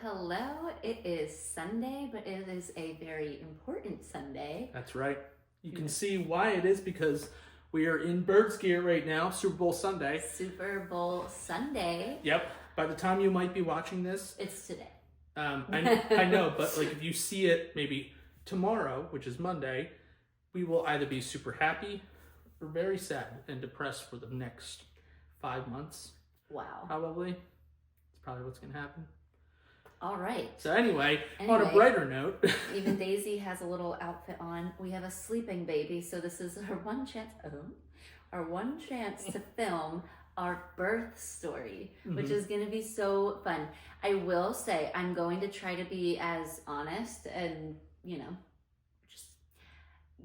Hello. It is Sunday, but it is a very important Sunday. That's right. You can see why it is because we are in Birds gear right now, Super Bowl Sunday. Super Bowl Sunday. Yep. By the time you might be watching this, It's today. I know, but like if you see it maybe tomorrow, which is Monday, we will either be super happy or very sad and depressed for the next 5 months. Wow. Probably. It's probably what's going to happen. All right. So anyway, on a brighter note. Even Daisy has a little outfit on. We have a sleeping baby, so this is our one chance to film our birth story, which is going to be so fun. I will say I'm going to try to be as honest and, just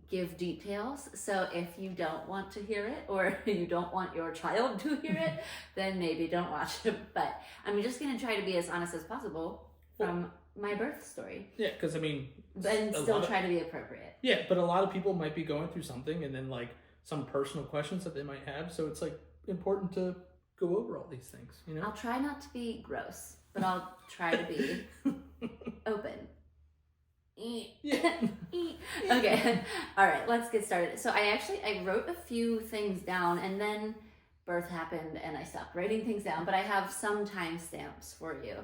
give details. So if you don't want to hear it or you don't want your child to hear it, then maybe don't watch it. But I'm just going to try to be as honest as possible from my birth story. Yeah, because and still try to be appropriate. Yeah, but a lot of people might be going through something and then like some personal questions that they might have. So it's like important to go over all these things, I'll try not to be gross, but I'll try to be open. Yeah. Okay. All right, let's get started. So I wrote a few things down and then birth happened and I stopped writing things down, but I have some timestamps for you.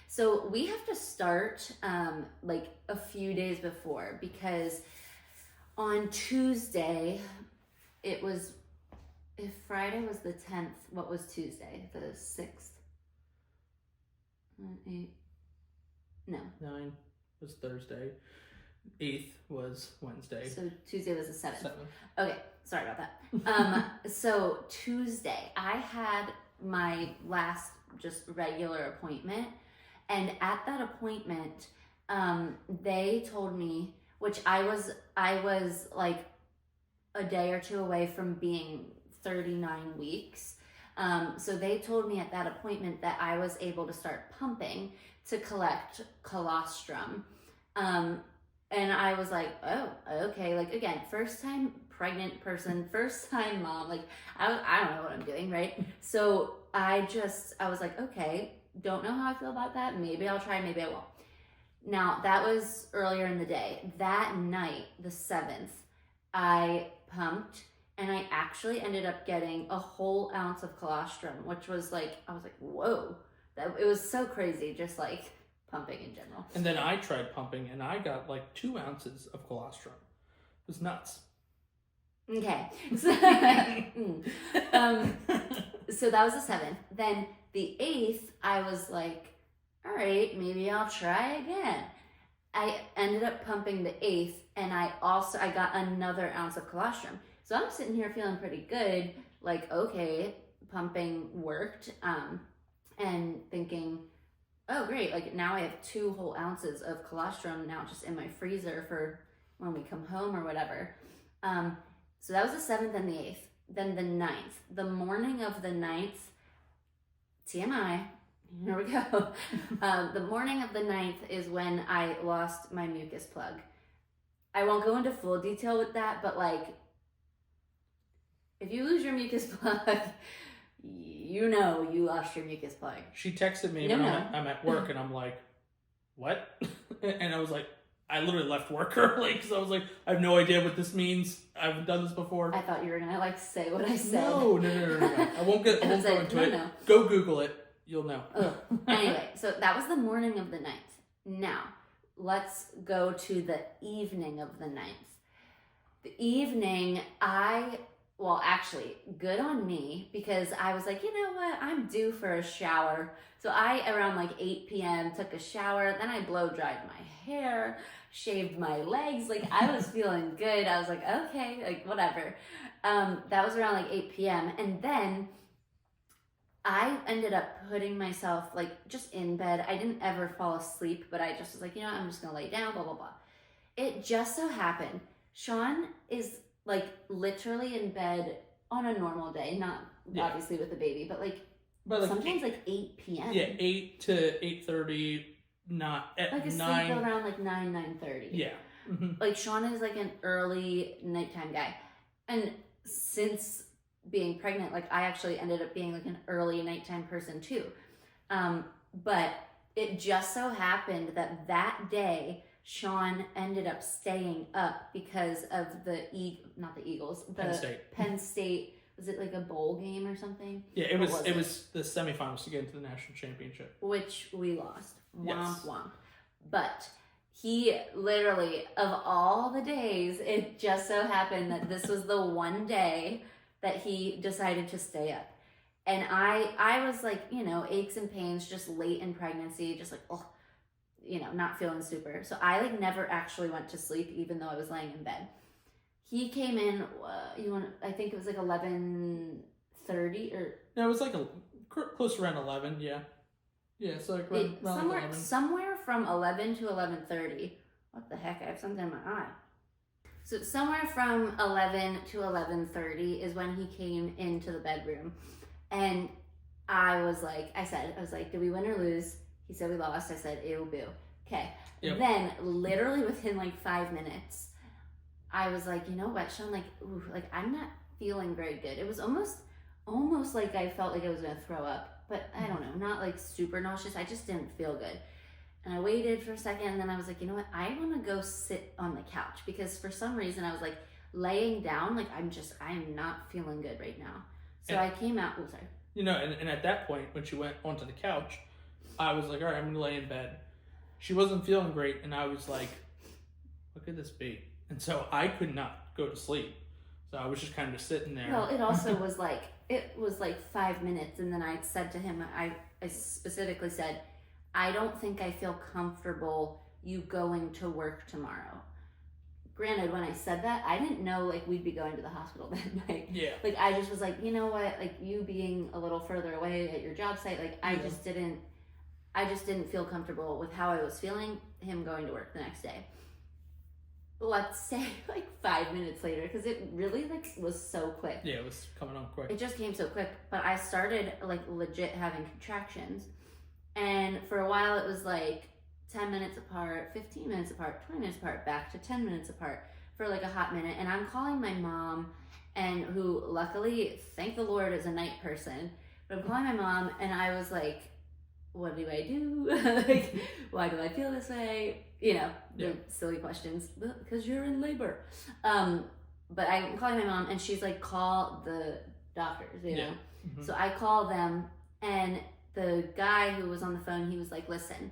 So we have to start like a few days before, because on Tuesday, if Friday was the 10th, what was Tuesday? The 6th? 8? No. 9 was Thursday. 8th was Wednesday. So Tuesday was the 7th. 7th. Okay, sorry about that. So Tuesday, I had my last just regular appointment. And at that appointment, they told me, which I was like a day or two away from being 39 weeks. So they told me at that appointment that I was able to start pumping to collect colostrum. And I was like, oh, okay. Like, again, first time pregnant person, first time mom. Like, I don't know what I'm doing, right? So I was like, okay, don't know how I feel about that. Maybe I'll try, maybe I won't. Now, that was earlier in the day. That night, the 7th, I pumped and I actually ended up getting a whole ounce of colostrum, which was like, I was like, whoa. It was so crazy, just like pumping in general. And then I tried pumping and I got like 2 ounces of colostrum. It was nuts. Okay. So, so that was the 7th. Then the 8th, I was like, all right, maybe I'll try again. I ended up pumping the 8th, and I got another ounce of colostrum. So I'm sitting here feeling pretty good, like, okay, pumping worked, and thinking, oh, great, like now I have 2 whole ounces of colostrum now just in my freezer for when we come home or whatever. So that was the 7th and the 8th. Then the 9th. The morning of the 9th, TMI, here we go. The morning of the 9th is when I lost my mucus plug. I won't go into full detail with that, but like, if you lose your mucus plug, you lost your mucus plug. She texted me when I'm at work and I'm like, what? And I was like, I literally left work early because I was like, I have no idea what this means. I haven't done this before. I thought you were gonna like say what I said. No. I won't go into it. No. Go Google it. You'll know. Anyway, so that was the morning of the 9th. Now, let's go to the evening of the 9th. The evening, actually, good on me, because I was like, you know what? I'm due for a shower. So I, around like 8 p.m., took a shower. Then I blow dried my hair, shaved my legs. Like, I was feeling good. I was like, okay, like, whatever. That was around like 8 p.m. And then I ended up putting myself like just in bed. I didn't ever fall asleep, but I just was like, I'm just going to lay down, blah, blah, blah. It just so happened, Sean is like literally in bed on a normal day, not obviously with the baby, but like sometimes like 8 p.m. Yeah, 8 to 8:30, not at like 9. Sleep around like 9:30. Yeah. Mm-hmm. Like Sean is like an early nighttime guy. And since being pregnant, like I actually ended up being like an early nighttime person too. But it just so happened that that day, Sean ended up staying up because of not the Eagles, the Penn State. Penn State. Was it like a bowl game or something? Yeah, it was the semifinals to get into the national championship, which we lost. Womp Yes. womp. But he literally, of all the days, it just so happened that this was the one day that he decided to stay up. And I was like, you know, aches and pains, just late in pregnancy, just like, oh, you know, not feeling super. So I like never actually went to sleep, even though I was laying in bed. He came in, I think it was like 11:30 or... No, it was like close around 11, yeah. Yeah, so like around 11. Somewhere from 11 to 11:30. What the heck? I have something in my eye. So somewhere from 11 to 11:30 is when he came into the bedroom. And I was like, did we win or lose? He said we lost. I said, ew, boo. Okay. Yep. Then literally within like 5 minutes, I was like, you know what, Sean, like, ooh, like I'm not feeling very good. It was almost like I felt like I was gonna throw up, but I don't know, not like super nauseous. I just didn't feel good. And I waited for a second, and then I was like, you know what, I want to go sit on the couch, because for some reason I was like laying down, like I'm not feeling good right now. So I came out. Oh, sorry. You know, and at that point, when she went onto the couch, I was like, all right, I'm gonna lay in bed. She wasn't feeling great, and I was like, what could this be? And so I could not go to sleep. So I was just kind of sitting there. Well, it also was like, 5 minutes, and then I said to him, I specifically said, I don't think I feel comfortable you going to work tomorrow. Granted, when I said that, I didn't know like we'd be going to the hospital that night. Yeah. Like I just was like, you know what, like you being a little further away at your job site, like I just didn't feel comfortable with how I was feeling him going to work the next day. Let's say like 5 minutes later, because it really like was so quick. Yeah, it was coming on quick. It just came so quick, but I started like legit having contractions, and for a while it was like 10 minutes apart, 15 minutes apart, 20 minutes apart, back to 10 minutes apart for like a hot minute. And I'm calling my mom, and who luckily, thank the Lord, is a night person. But I'm calling my mom, and I was like, what do I do? Like, why do I feel this way? You know, the silly questions, because you're in labor. But I'm calling my mom, and she's like, call the doctors, you know? Mm-hmm. So I call them, and the guy who was on the phone, he was like, listen,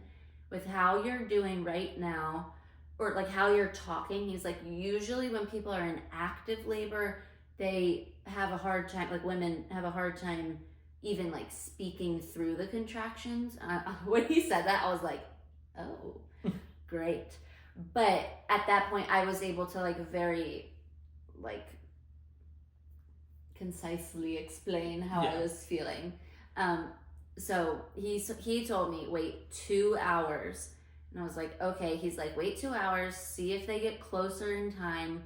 with how you're doing right now, or like how you're talking, he's like, usually when people are in active labor, they have a hard time, like women have a hard time even like speaking through the contractions. When he said that, I was like, oh, great. But at that point, I was able to like very like concisely explain how I was feeling. So he told me, wait 2 hours. And I was like, okay. He's like, wait 2 hours, see if they get closer in time,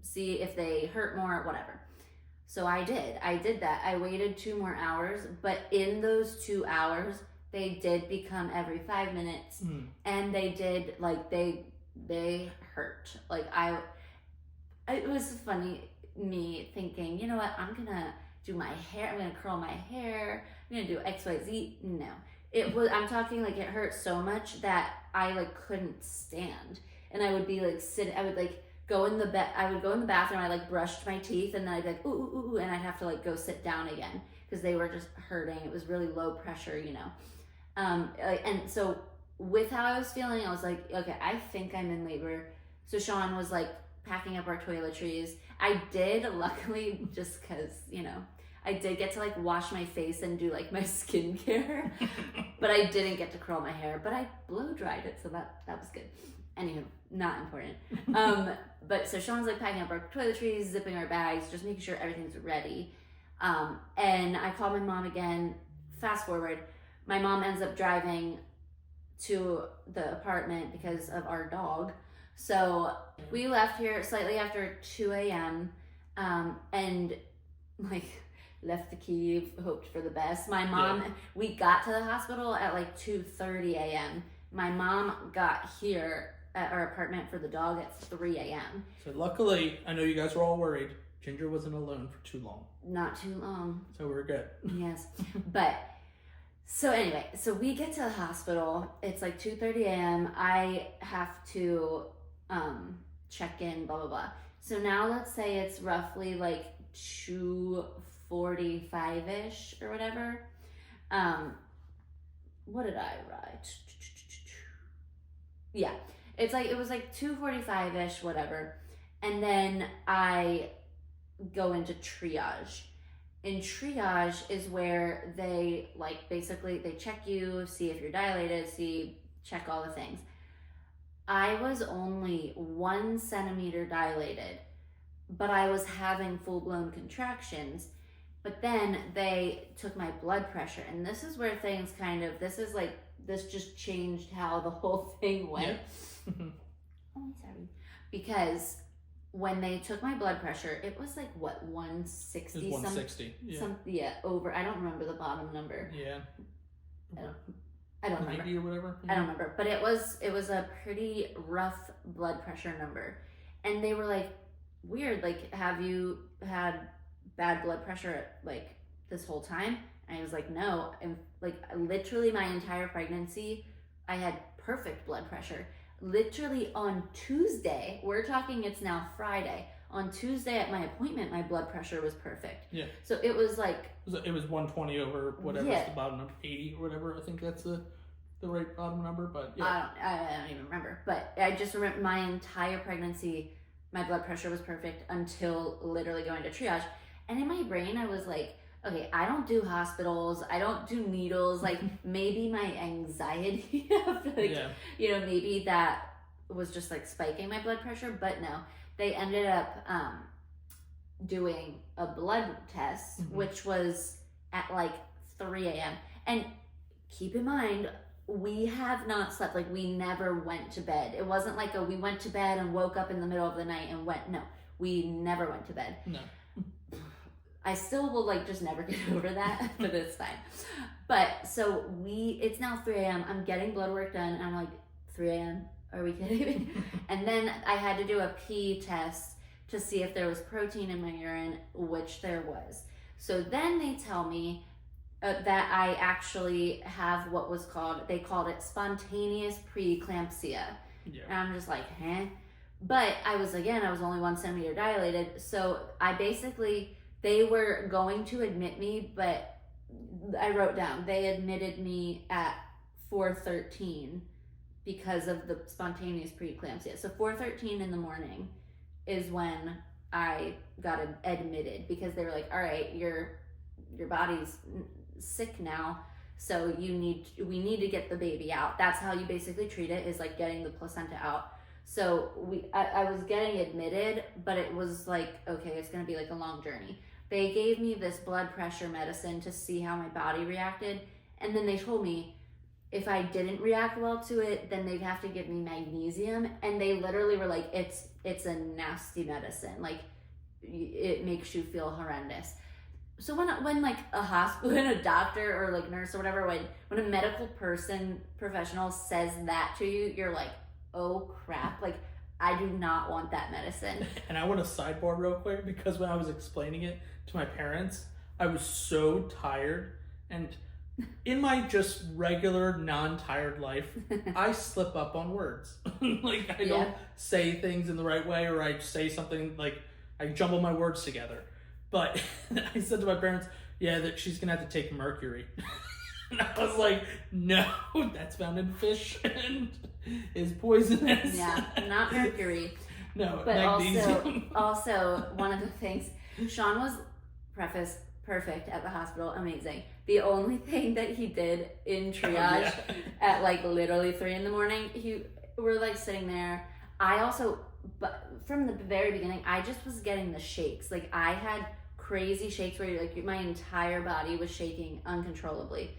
see if they hurt more, whatever. So I did that. I waited 2 more hours, but in those 2 hours, they did become every 5 minutes, and they did, like, they hurt. Like, it was funny, me thinking, you know what, I'm gonna do my hair, I'm gonna curl my hair, I'm gonna do XYZ. No. I'm talking, like, it hurt so much that I, like, couldn't stand. And I would be, like, I would, like, go in the bathroom, I, like, brushed my teeth, and then I'd be like, ooh, and I'd have to, like, go sit down again, because they were just hurting. It was really low pressure, you know. And so with how I was feeling, I was like, okay, I think I'm in labor. So Sean was, like, packing up our toiletries. I did, luckily, just because, you know, I did get to, like, wash my face and do, like, my skincare, but I didn't get to curl my hair, but I blow dried it, so that was good. Anywho, not important. But so Sean's, like, packing up our toiletries, zipping our bags, just making sure everything's ready. And I called my mom again. Fast forward, my mom ends up driving to the apartment because of our dog. So we left here slightly after 2 a.m. And, like, left the key, hoped for the best. My mom, we got to the hospital at like 2:30 a.m. My mom got here at our apartment for the dog at 3 a.m. So luckily, I know you guys were all worried. Ginger wasn't alone for too long. Not too long. So we're good. Yes. But So anyway, so we get to the hospital. It's like 2:30 a.m. I have to check in, blah, blah, blah. So now let's say it's roughly like 2:45-ish or whatever. What did I write? Yeah, it was like 2:45-ish, whatever. And then I go into triage. In triage is where they like basically they check you, see if you're dilated, check all the things. I was only 1 centimeter dilated, but I was having full-blown contractions. But then they took my blood pressure, and this is where things this just changed how the whole thing went. Yeah. Oh, sorry. Because when they took my blood pressure, it was like what, 160? It was 160. Yeah. Over. I don't remember the bottom number. Yeah. I don't remember. 90 or whatever. I don't remember, but it was a pretty rough blood pressure number, and they were like, weird. Like, have you had bad blood pressure like this whole time? And I was like, no. And like literally my entire pregnancy, I had perfect blood pressure. Literally on Tuesday, we're talking it's now Friday. On Tuesday at my appointment, my blood pressure was perfect. Yeah. So it was like... It was 120 over whatever, it's the bottom of 80 or whatever. I think that's the right bottom number, but yeah. I don't even remember. But I just remember my entire pregnancy, my blood pressure was perfect until literally going to triage. And in my brain, I was like, okay, I don't do hospitals. I don't do needles. Like, maybe my anxiety of, like, maybe that was just, like, spiking my blood pressure. But no, they ended up doing a blood test, which was at, like, 3 a.m. And keep in mind, we have not slept. Like, we never went to bed. It wasn't like we went to bed and woke up in the middle of the night and went. No, we never went to bed. No. I still will like just never get over that, but it's fine. But so it's now 3 a.m. I'm getting blood work done, and I'm like, 3 a.m. Are we kidding me? And then I had to do a pee test to see if there was protein in my urine, which there was. So then they tell me that I actually have they called it spontaneous preeclampsia. Yeah. And I'm just like, huh? But I was only 1 centimeter dilated. So they were going to admit me, but I wrote down, they admitted me at 4:13 because of the spontaneous preeclampsia. So 4:13 in the morning is when I got admitted, because they were like, all right, your body's sick now, so we need to get the baby out. That's how you basically treat it, is like getting the placenta out. So I was getting admitted, but it was like, okay, it's going to be like a long journey. They gave me this blood pressure medicine to see how my body reacted. And then they told me if I didn't react well to it, then they'd have to give me magnesium. And they literally were like, it's a nasty medicine. Like, it makes you feel horrendous. So when like a hospital, when a doctor or like nurse or whatever, when a medical professional says that to you, you're like, oh crap, like, I do not want that medicine. And I want to sidebar real quick, because when I was explaining it to my parents, I was so tired, and in my just regular non-tired life, I slip up on words. Like, I don't say things in the right way, or I say something like, I jumble my words together. But I said to my parents, that she's gonna have to take mercury. And I was like, no, that's found in fish and is poisonous. Yeah, not mercury. No, but magnesium. also one of the things, Sean was perfect at the hospital, amazing. The only thing that he did in triage at like literally 3 a.m, we're like sitting there. But from the very beginning, I just was getting the shakes. Like, I had crazy shakes where like my entire body was shaking uncontrollably.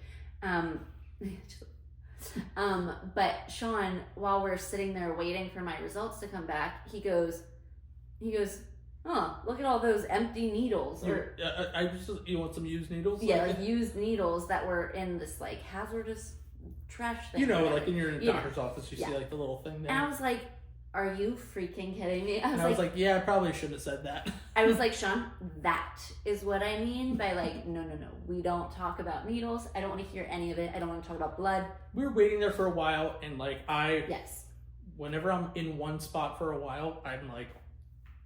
But Sean, while we're sitting there waiting for my results to come back, he goes, oh, look at all those empty needles. You want some used needles? Yeah, like used needles that were in this like hazardous trash thing. Like when you're in a doctor's office, you see like the little thing there. And I was like, are you freaking kidding me? I was like, yeah, I probably shouldn't have said that. I was like, Sean, that is what I mean by like, no, we don't talk about needles. I don't want to hear any of it. I don't want to talk about blood. We were waiting there for a while, and like yes, whenever I'm in one spot for a while, I'm like,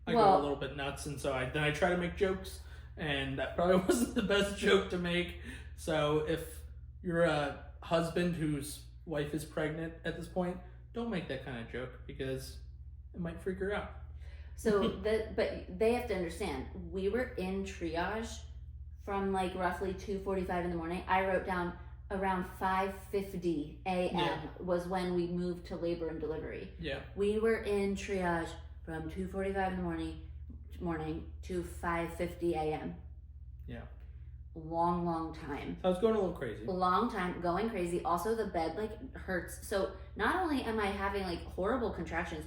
I go Well- a little bit nuts, and so I try to make jokes, and that probably wasn't the best joke to make. So if you're a husband whose wife is pregnant at this point, don't make that kind of joke because it might freak her out. So but they have to understand, we were in triage from like roughly 2:45 in the morning. I wrote down around 5:50 a.m. Yeah. was when we moved to labor and delivery. Yeah. We were in triage from 2:45 in the morning to 5:50 a.m. Yeah. Long time. I was going a little crazy. Long time, going crazy. Also, the bed like hurts. So not only am I having like horrible contractions,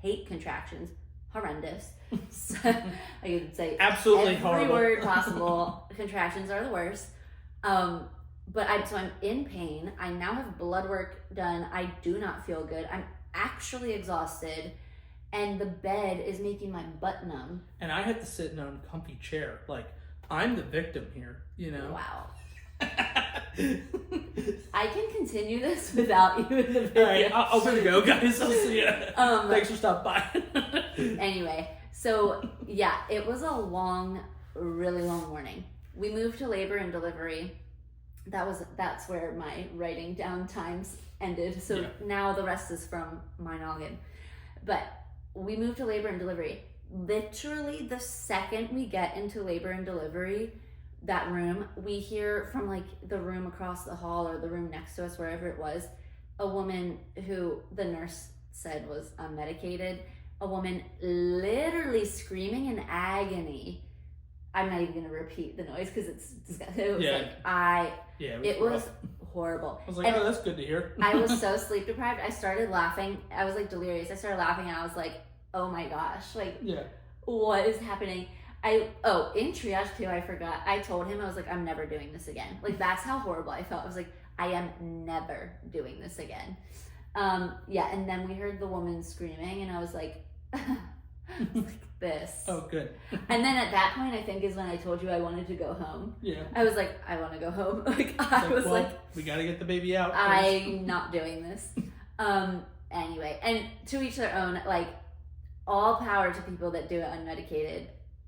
hate contractions, horrendous. So, I could say Absolutely every horrible. word possible. Contractions are the worst. But I'm in pain. I now have blood work done. I do not feel good. I'm actually exhausted, and the bed is making my butt numb. And I had to sit in an uncomfy chair. Like, I'm the victim here, you know? Wow. I can continue this without you in the video. All right, I'll better go, guys. I'll see ya. Thanks for stopping by. Anyway, so yeah, it was a really long morning. We moved to labor and delivery. That's where my writing down times ended. So Yeah. now the rest is from my noggin. But we moved to labor and delivery. Literally the second we get into labor and delivery, that room, we hear from like the room across the hall or the room next to us, wherever it was, a woman who the nurse said was unmedicated, a woman literally screaming in agony. I'm not even going to repeat the noise because it's disgusting. It was it was rough. horrible. I was like, And oh, that's good to hear. I was so sleep deprived. I started laughing. I was like delirious. I started laughing and I was like, oh my gosh, like, Yeah. what is happening? In triage too, I forgot. I told him, I was like, I'm never doing this again. Like, that's how horrible I felt. I was like, I am never doing this again. And then we heard the woman screaming and I was like, like this. Oh, good. And then at that point, I think is when I told you I wanted to go home. Yeah. I was like, I want to go home. We got to get the baby out. I'm not doing this. Anyway, and to each their own, like, all power to people that do it unmedicated.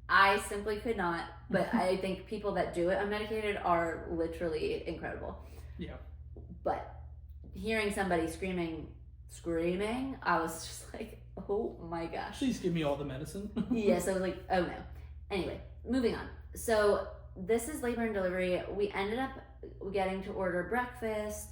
I simply could not, but I think people that do it unmedicated are literally incredible. Yeah. But hearing somebody screaming, I was just like, oh my gosh. Please give me all the medicine. Yes, I was like, oh no. Anyway, moving on. So this is labor and delivery. We ended up getting to order breakfast.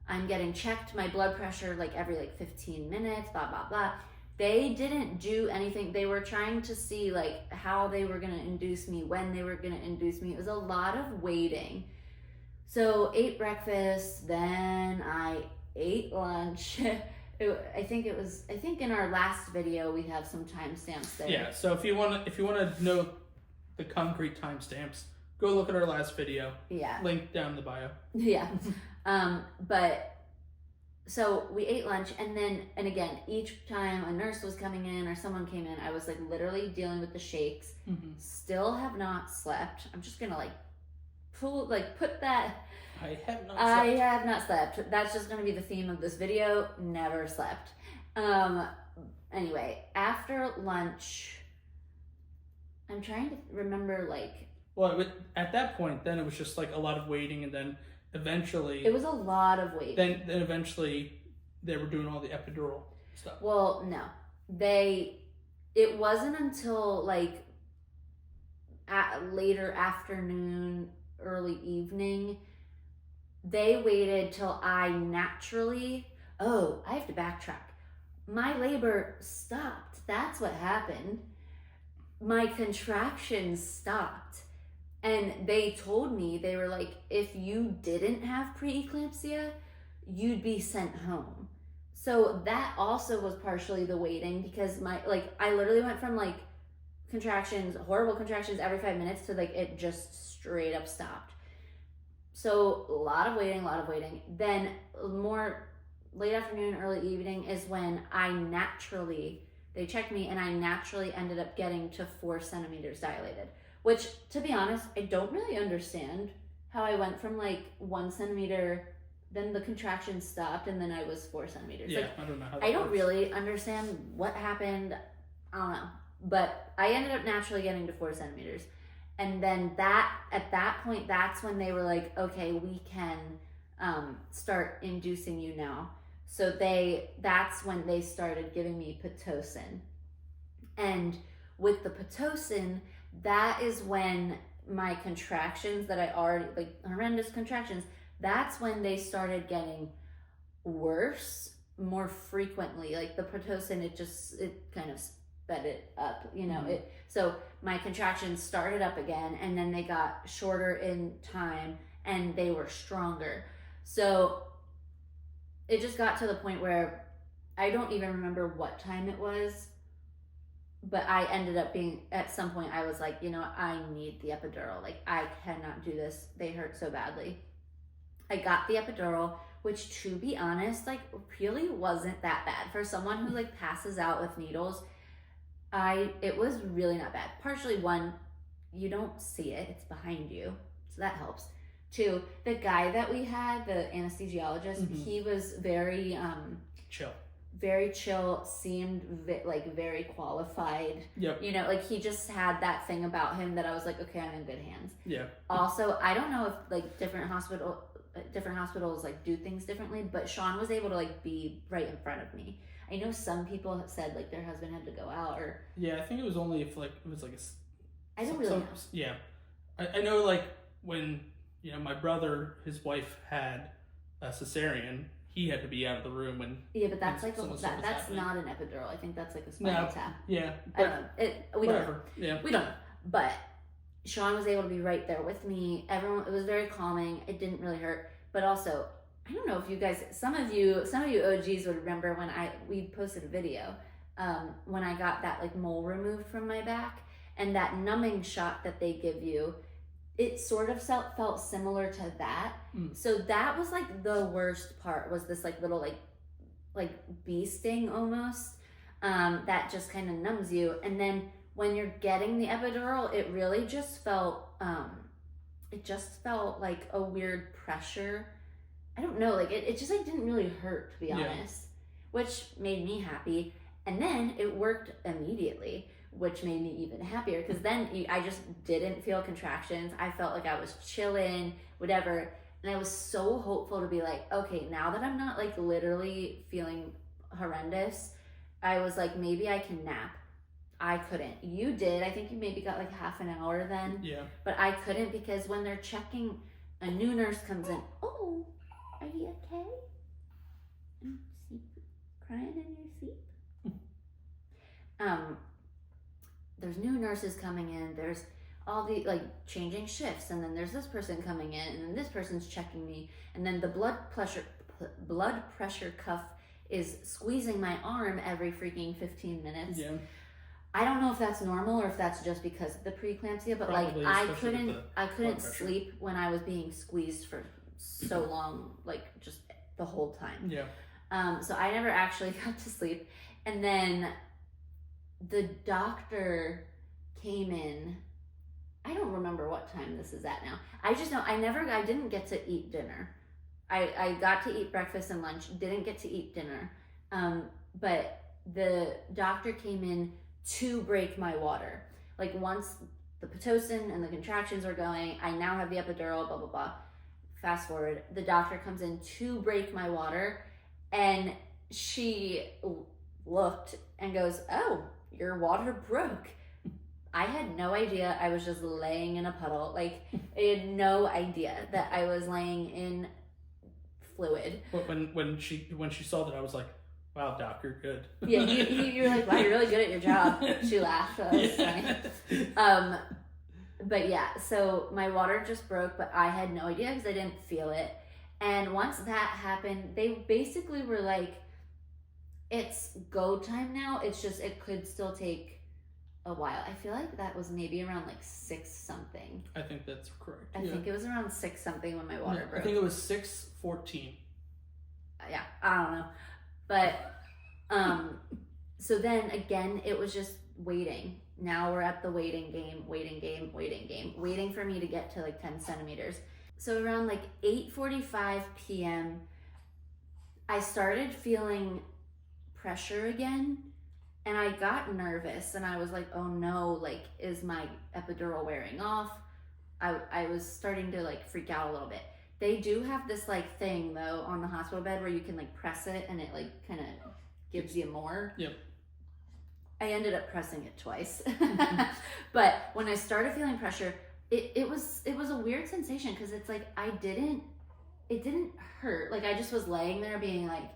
I'm getting checked my blood pressure like every 15 minutes, blah, blah, blah. They didn't do anything. They were trying to see like how they were going to induce me, when they were going to induce me. It was a lot of waiting. So ate breakfast, then I ate lunch. I think in our last video we have some timestamps there. Yeah, so if you want to know the concrete timestamps, go look at our last video. Yeah. Link down in the bio. Yeah. But so we ate lunch, and again, each time a nurse was coming in or someone came in, I was like literally dealing with the shakes. Mm-hmm. Still have not slept. I'm just gonna put that. I have not slept. I have not slept. That's just gonna be the theme of this video. Never slept. Anyway, after lunch, I'm trying to remember Well, at that point, then it was just like a lot of waiting, and then eventually it was a lot of waiting. Then eventually they were doing all the epidural stuff. Well, no. It wasn't until later afternoon, early evening, they waited till I naturally, I have to backtrack. My labor stopped. That's what happened. My contractions stopped. And they told me, they were like, if you didn't have preeclampsia, you'd be sent home. So that also was partially the waiting, because I literally went from contractions, horrible contractions every 5 minutes to it just straight up stopped. So a lot of waiting. Then more late afternoon, early evening is when they checked me and I naturally ended up getting to 4 centimeters dilated, which, to be honest, I don't really understand how I went from like 1 centimeter, then the contraction stopped, and then I was 4 centimeters. Yeah, like, I don't know how that I don't works. really understand what happened. I don't know. But I ended up naturally getting to 4 centimeters. And then at that point, that's when they were like, okay, we can start inducing you now. So that's when they started giving me Pitocin. And with the Pitocin, that is when my contractions that I already, like horrendous contractions, that's when they started getting worse more frequently. Like the Pitocin, it kind of sped it up, you know. Mm-hmm. So my contractions started up again, and then they got shorter in time, and they were stronger. So it just got to the point where I don't even remember what time it was, but I ended up being, at some point I was like, you know, I need the epidural. Like, I cannot do this. They hurt so badly. I got the epidural, which, to be honest, like, really wasn't that bad. For someone who, like, passes out with needles, it was really not bad. Partially, one, you don't see it. It's behind you. So that helps. Two, the guy that we had, the anesthesiologist, he was very, chill. Very chill, seemed like very qualified. Yep. You know, like he just had that thing about him that I was like, okay, I'm in good hands. Yeah. Also, I don't know if like different hospitals like do things differently, but Sean was able to like be right in front of me. I know some people have said like their husband had to go out or. Yeah, I think it was only if like it was like I don't really know. Yeah, I know like when you know my brother, his wife had a cesarean. He had to be out of the room when. Yeah, but that's like that's happening. not an epidural. I think that's like a spinal tap. Yeah. I don't know. We don't know. Yeah. We don't know. But Sean was able to be right there with me. It was very calming. It didn't really hurt. But also, I don't know if you guys, some of you OGs would remember when we posted a video when I got that like mole removed from my back, and that numbing shot that they give you. It sort of felt similar to that. So that was like the worst part, was this like little like bee sting almost that just kind of numbs you. And then when you're getting the epidural, it really just felt like a weird pressure. I don't know, like it just like didn't really hurt, to be honest, which made me happy. And then it worked immediately, which made me even happier, because then I just didn't feel contractions. I felt like I was chilling, whatever. And I was so hopeful to be like, okay, now that I'm not like literally feeling horrendous, I was like, maybe I can nap. I couldn't. You did. I think you maybe got like half an hour then. Yeah. But I couldn't, because when they're checking, a new nurse comes in. Oh, are you okay? Crying in your sleep? There's new nurses coming in, there's all the like changing shifts, and then there's this person coming in, and then this person's checking me, and then the blood pressure cuff is squeezing my arm every freaking 15 minutes. Yeah. I don't know if that's normal or if that's just because of the preeclampsia, but Probably, like I couldn't pressure. sleep when I was being squeezed for so long, like just the whole time. Yeah. So I never actually got to sleep. And then the doctor came in. I don't remember what time this is at now. I just know I didn't get to eat dinner. I got to eat breakfast and lunch, didn't get to eat dinner. But the doctor came in to break my water. Like once the Pitocin and the contractions are going, I now have the epidural, blah, blah, blah. Fast forward, the doctor comes in to break my water, and she looked and goes, oh, your water broke. I had no idea. I was just laying in a puddle. Like, I had no idea that I was laying in fluid. But when she saw that, I was like, wow, doc, you're good. Yeah, you're like, wow, you're really good at your job. She laughed. So that was funny. But yeah, so my water just broke, but I had no idea because I didn't feel it. And once that happened, they basically were like, it's go time now. It's just, it could still take a while. I feel like that was maybe around like 6 something. I think that's correct. I think it was around 6 something when my water broke. I think it was 6:14. yeah, I don't know. But, so then again, it was just waiting. Now we're at the waiting game, waiting for me to get to like 10 centimeters. So around like 8:45 p.m., I started feeling pressure again, and I got nervous, and I was like, oh no, like, is my epidural wearing off? I was starting to like freak out a little bit. They do have this like thing though on the hospital bed where you can like press it and it like kind of gives you more. Yep. I ended up pressing it twice. But when I started feeling pressure, it was a weird sensation because it's like it didn't hurt. Like I just was laying there being like,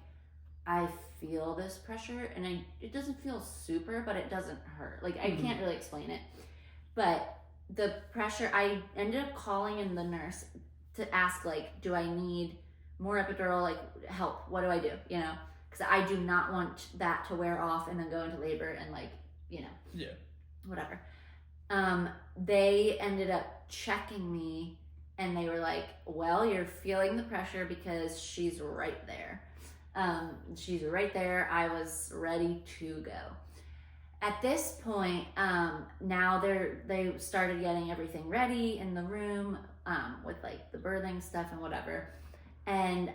I feel this pressure and it doesn't feel super, but it doesn't hurt. Like I can't really explain it. But the pressure, I ended up calling in the nurse to ask like, do I need more epidural, like help? What do I do? You know, because I do not want that to wear off and then go into labor and like, you know, yeah, whatever. They ended up checking me and they were like, well, you're feeling the pressure because she's right there. She's right there. I was ready to go. At this point, now they started getting everything ready in the room, with like the birthing stuff and whatever. And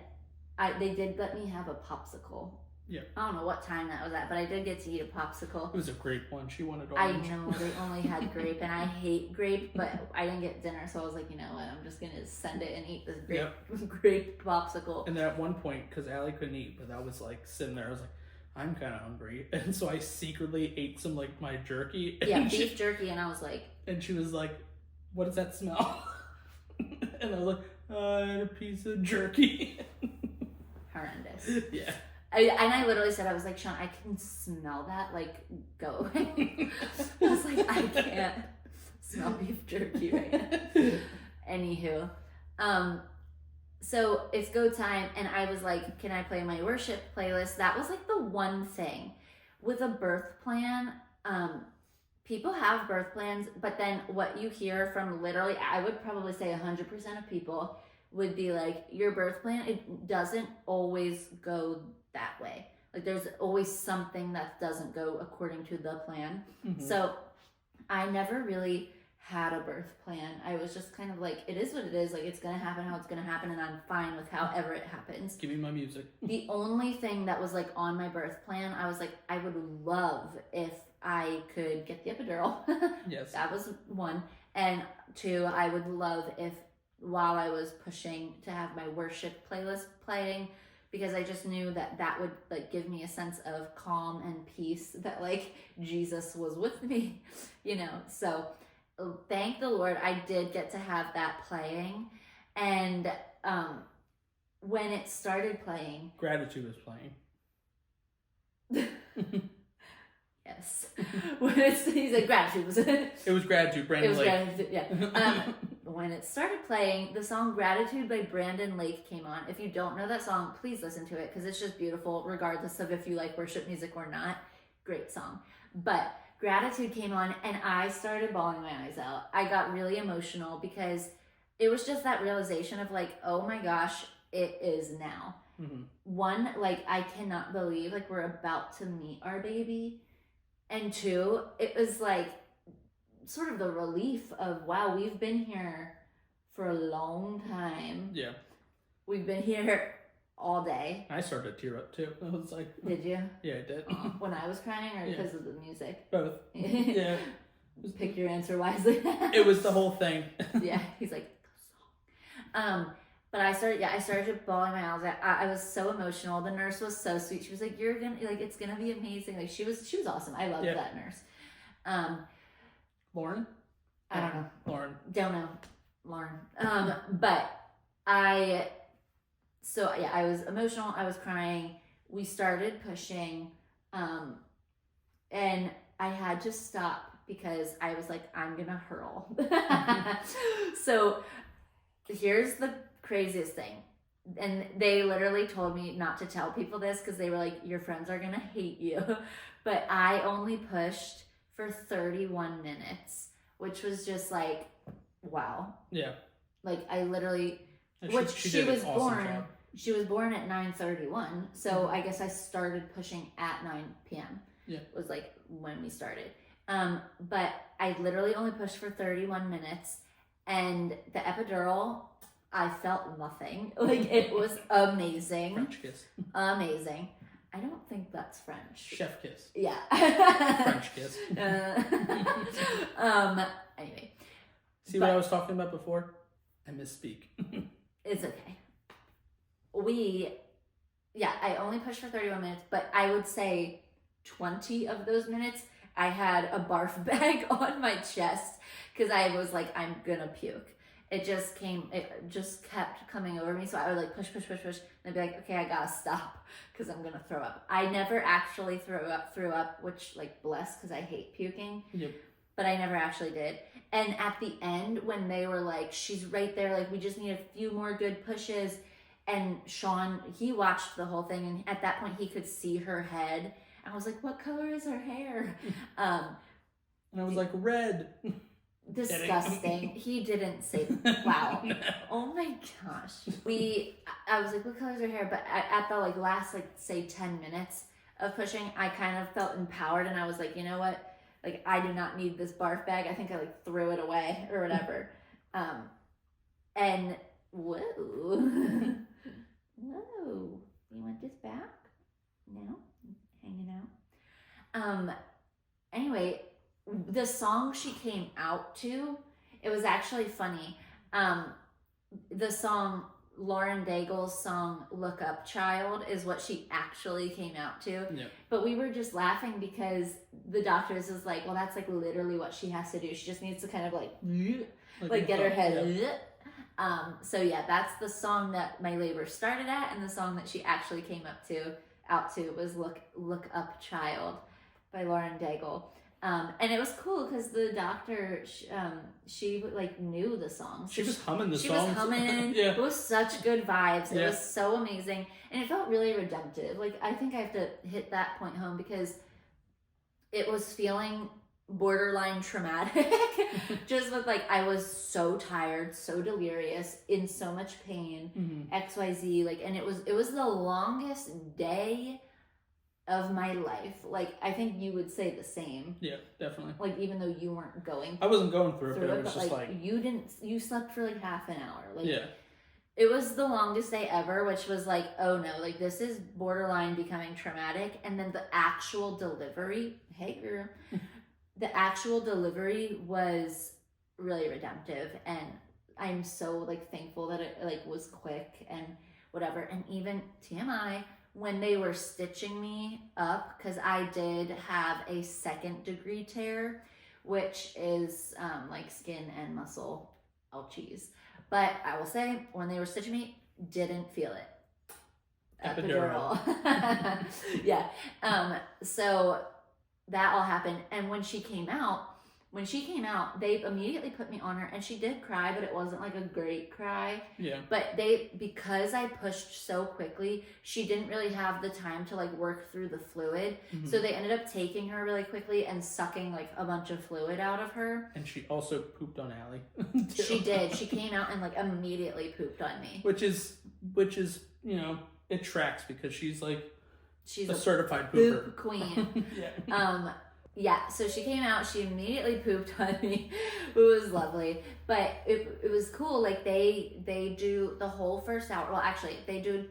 they did let me have a popsicle. Yeah. I don't know what time that was at, but I did get to eat a popsicle. It was a grape one. She wanted I orange. know, they only had grape, and I hate grape, but I didn't get dinner, so I was like, you know what, I'm just gonna send it and eat this grape popsicle. And then at one point, because Allie couldn't eat, but I was like sitting there, I was like, I'm kind of hungry, and so I secretly ate some like my jerky. Yeah, beef jerky, and I was like, and she was like, "What does that smell?" And I was like, "I had a piece of jerky." Horrendous. Yeah. I literally said, I was like, Sean, I can smell that. Like, go away. I was like, I can't smell beef jerky right now. Anywho, so it's go time, and I was like, can I play my worship playlist? That was like the one thing with a birth plan. People have birth plans, but then what you hear from literally, I would probably say 100% of people would be like, your birth plan, it doesn't always go that way. Like there's always something that doesn't go according to the plan. Mm-hmm. So I never really had a birth plan. I was just kind of like, it is what it is. Like it's gonna happen how it's gonna happen, and I'm fine with however it happens. Give me my music. The only thing that was like on my birth plan, I was like, I would love if I could get the epidural. Yes. That was one. And two, I would love if while I was pushing to have my worship playlist playing, because I just knew that that would like give me a sense of calm and peace, that like Jesus was with me, you know. So thank the Lord I did get to have that playing. And when it started playing, Gratitude was playing. Yes. When he said gratitude was it? It was Gratitude, Brandon Lake. Gratitude, yeah. When it started playing, the song Gratitude by Brandon Lake came on. If you don't know that song, please listen to it, because it's just beautiful, regardless of if you like worship music or not. Great song. But Gratitude came on, and I started bawling my eyes out. I got really emotional because it was just that realization of like, oh my gosh, it is now. Mm-hmm. One, like I cannot believe like we're about to meet our baby. And two, it was like sort of the relief of, wow, we've been here for a long time. Yeah. We've been here all day. I started to tear up too. I was like, did you? Yeah, I did. When I was crying, or because of the music? Both. Yeah. Pick your answer wisely. It was the whole thing. Yeah. He's like, but I started bawling my eyes out. I was so emotional. The nurse was so sweet. She was like, "You're gonna like, it's gonna be amazing." Like she was awesome. I loved that nurse. Lauren? I don't know. Lauren. Don't know. Lauren. But I was emotional. I was crying. We started pushing, and I had to stop because I was like, I'm gonna hurl. So here's the craziest thing, and they literally told me not to tell people this because they were like, your friends are gonna hate you, but I only pushed for 31 minutes, which was just like, wow. Yeah. Like I literally, she was awesome born job. she was born at 9:31, so I guess I started pushing at 9 p.m. Yeah. Was like when we started. But I literally only pushed for 31 minutes, and the epidural, I felt nothing. Like, it was amazing. French kiss. Amazing. I don't think that's French. Chef kiss. Yeah. French kiss. Anyway. See what I was talking about before? I misspeak. It's okay. I only pushed for 31 minutes, but I would say 20 of those minutes I had a barf bag on my chest because I was like, I'm gonna puke. It just kept coming over me. So I would like push, and I'd be like, okay, I gotta stop because I'm gonna throw up. I never actually threw up, which, like, bless, because I hate puking. Yep. But I never actually did. And at the end, when they were like, she's right there, like, we just need a few more good pushes. And Sean, he watched the whole thing, and at that point he could see her head. I was like, what color is her hair? And I was like, red. Disgusting. He didn't say, wow. No. Oh my gosh. I was like, what color is her hair? But at the, like, last, like, say 10 minutes of pushing, I kind of felt empowered, and I was like, you know what? Like, I do not need this barf bag. I think I, like, threw it away or whatever. And whoa. Whoa. You want this back? No? Hanging out? Anyway, the song she came out to, it was actually funny. The song, Lauren Daigle's song, Look Up Child, is what she actually came out to. Yep. But we were just laughing because the doctors was like, well, that's like literally what she has to do. She just needs to kind of like get her head. Yeah. So yeah, that's the song that my labor started at, and the song that she actually came out to was Look Up Child by Lauren Daigle. And it was cool because the doctor, she like knew the songs. She was humming the songs. She was humming. Yeah. It was such good vibes. It Yeah. was so amazing. And it felt really redemptive. Like, I think I have to hit that point home because it was feeling borderline traumatic. Just with, like, I was so tired, so delirious, in so much pain, XYZ. Like, and it was the longest day of my life. Like, I think you would say the same. Yeah, definitely. Like, even though you weren't going I wasn't going through it, but it was but just like you slept for like half an hour. Like, yeah. It was the longest day ever, which was like, oh no, like, this is borderline becoming traumatic. And then the actual delivery, hey girl, the actual delivery was really redemptive, and I'm so, like, thankful that it, like, was quick and whatever. And even TMI, when they were stitching me up, because I did have a 2nd-degree tear, which is like skin and muscle, all cheese. But I will say, when they were stitching me, didn't feel it. Epidural. Yeah. So that all happened. And when she came out, they immediately put me on her, and she did cry, but it wasn't like a great cry. Yeah. But because I pushed so quickly, she didn't really have the time to, like, work through the fluid. So they ended up taking her really quickly and sucking, like, a bunch of fluid out of her. And she also pooped on Allie. She did. She came out and, like, immediately pooped on me. Which is, you know, it tracks because she's a certified pooper. Poop queen. Yeah. Yeah, so she came out, she immediately pooped on me. It was lovely. But it was cool. Like, they do the whole first hour. Well, actually, they do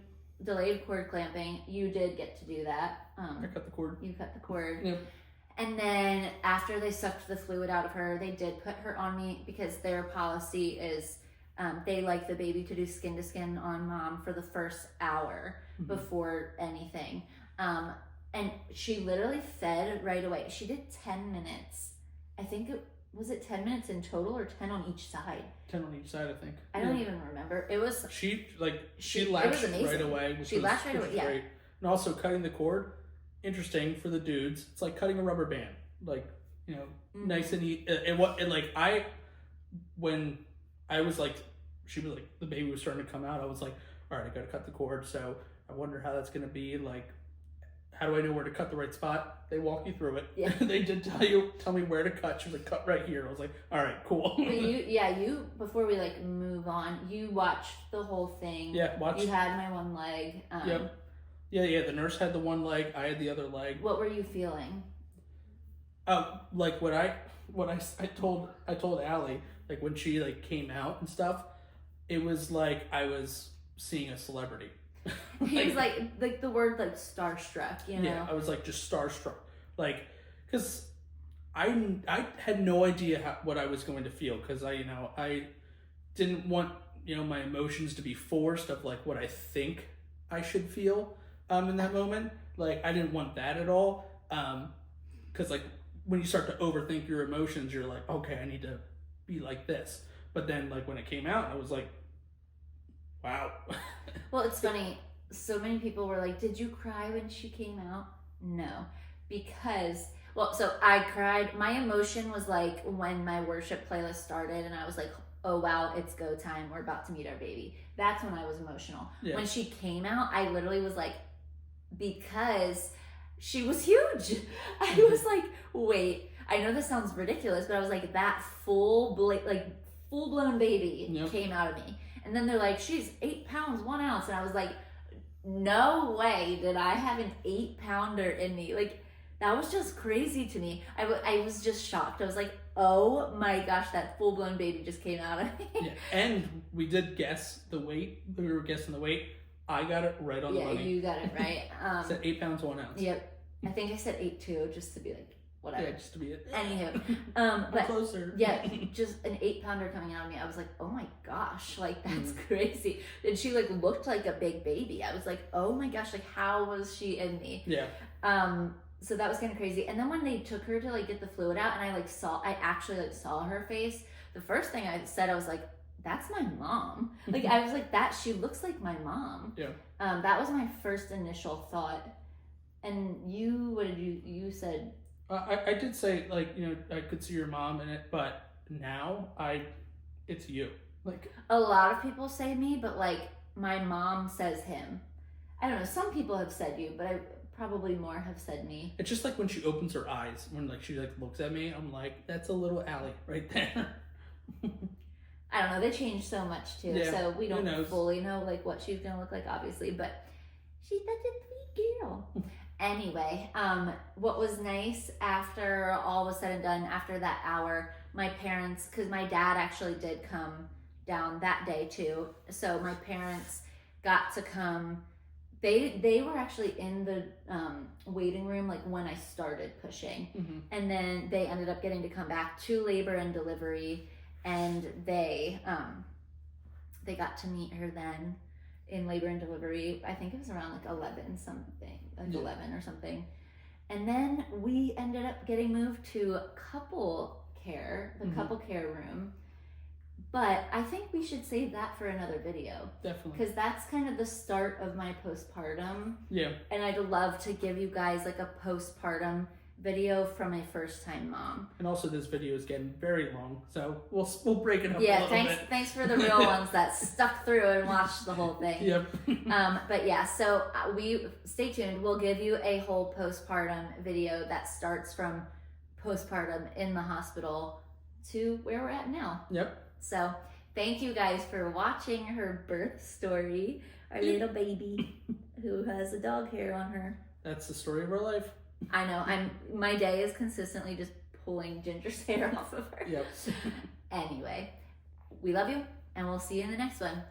delayed cord clamping. You did get to do that. I cut the cord. You cut the cord. Yep. And then after they sucked the fluid out of her, they did put her on me because their policy is they like the baby to do skin to skin on mom for the first hour before anything. And she literally fed right away. She did 10 minutes. I think was it 10 minutes in total or 10 on each side? 10 on each side, I think. I don't even remember. It was she it latched was amazing. right away. She latched right away. Yeah. Great. And also cutting the cord, interesting for the dudes. It's like cutting a rubber band. Like, you know, nice and easy. When I was like, she was like, the baby was starting to come out. I was like, all right, I got to cut the cord. So I wonder how that's going to be. Like, how do I know where to cut the right spot? They walk you through it. Yeah. They did tell me where to cut. She was like, cut right here. I was like, all right, cool. But you before we like move on, you watched the whole thing. Yeah, watch. You had my one leg. Yep. Yeah. The nurse had the one leg. I had the other leg. What were you feeling? Like what I told Allie, like when she like came out and stuff, it was like I was seeing a celebrity. He was like the word like starstruck, you know? Yeah, I was like just starstruck, like because I had no idea what I was going to feel, because I didn't want my emotions to be forced of like what I think I should feel in that moment. Like I didn't want that at all, because like when you start to overthink your emotions, you're like, okay, I need to be like this. But then like when it came out, I was like, wow. Well, it's funny. So many people were like, did you cry when she came out? No. Because, so I cried. My emotion was like when my worship playlist started and I was like, oh wow, it's go time. We're about to meet our baby. That's when I was emotional. Yeah. When she came out, I literally was like, because she was huge. I was like, wait, I know this sounds ridiculous, but I was like, that full-blown baby came out of me. And then they're like, she's 8 pounds, 1 ounce. And I was like, no way did I have an 8-pounder in me. Like, that was just crazy to me. I was just shocked. I was like, oh my gosh, that full-blown baby just came out of me. Yeah, and we did guess the weight. We were guessing the weight. I got it right on the money. Yeah, you got it right. It said 8 pounds, 1 ounce. Yep. I think I said 8.2 just to be like, whatever. Yeah, just to be it. Anywho, but closer. Yeah, just an 8-pounder coming out of me. I was like, oh my gosh, like that's crazy. And she like looked like a big baby. I was like, oh my gosh, like how was she in me? Yeah. So that was kind of crazy. And then when they took her to like get the fluid out, and I actually saw her face. The first thing I said, I was like, that's my mom. Like I was like, that she looks like my mom. Yeah. That was my first initial thought. And what did you said? I did say like I could see your mom in it, but now it's you. Like a lot of people say me, but like my mom says him. I don't know. Some people have said you, but probably more have said me. It's just like when she opens her eyes, when like she like looks at me, I'm like, that's a little Allie right there. I don't know. They change so much too, so we don't fully know like what she's gonna look like, obviously. But she's such a sweet girl. Anyway, what was nice after all was said and done, after that hour, my parents, because my dad actually did come down that day too, so my parents got to come. They were actually in the waiting room like when I started pushing, and then they ended up getting to come back to labor and delivery, and they got to meet her then in labor and delivery. I think it was around like 11 something, like 11 or something. And then we ended up getting moved to couple care, the couple care room. But I think we should save that for another video. Definitely. Because that's kind of the start of my postpartum. Yeah. And I'd love to give you guys like a postpartum video from a first-time mom. And also this video is getting very long, so we'll break it up a little bit. Thanks for the real ones that stuck through and watched the whole thing. Yep. But yeah, so we stay tuned. We'll give you a whole postpartum video that starts from postpartum in the hospital to where we're at now. Yep. So thank you guys for watching her birth story, our little baby who has a dog hair on her. That's the story of our life. I know. My day is consistently just pulling Ginger's hair off of her. Yep. Anyway, we love you, and we'll see you in the next one.